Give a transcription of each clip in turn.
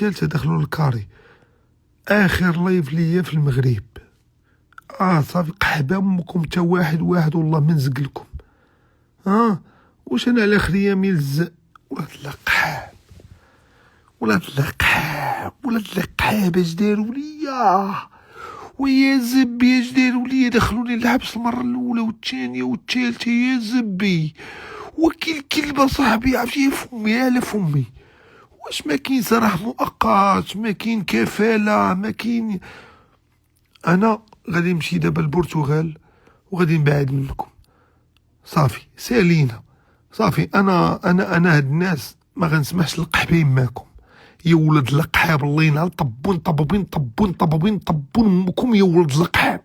الثالثه دخلوا للكاري. اخر لايف ليا في المغرب. صافي قحبه امكم تا واحد والله ما نزق لكم. واش انا على خريامي لزق ولاد القحاب اش داروا ليا ويا زبي اش داروا ليا. دخلوني للحبس المره الاولى والثانيه والثالثه يا زبي. وكل كلبه صاحبي عرفتي فمي على فمي. واش ما كاين سراح مؤقت، ما كاين كفاله، ما كاين. انا غادي نمشي دابا للبرتغال وغادي نبعد منكم صافي سالينا صافي. انا هاد الناس ما غنسمحش للقحبه يماكم يا ولد القحاب. الله ينعل طبون امكم يا ولد القحاب.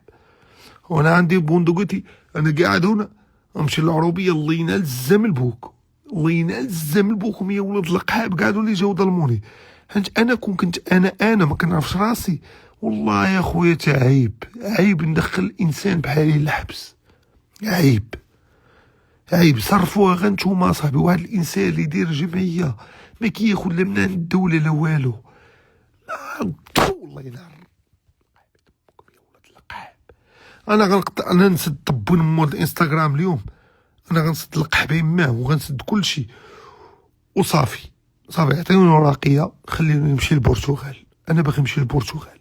وانا عندي بندقيتي انا قاعد هنا نمشي للعروبيه. الله ينعل الزمل بوك، الله ينعل الزمل بوكم يا ولد القحاب. قعدوا لي جاو ظلموني. انا كنت انا ما كنعرفش راسي والله يا خويا. عيب ندخل الانسان بحالي للحبس. عيب صرفوها غير نتوما صاحبي. واحد الانسان اللي يدير جمعيه ما كياخذ لا من عند الدوله لا والو. والله ينعر يا ولد القحاب. انا غنقطع، انا نسد طبون مول الانستغرام اليوم. انا غنسد القحبه يماه وغنسد كلشي وصافي. عطيوني ورقيه خليني نمشي للبرتغال. انا باغي نمشي للبرتغال.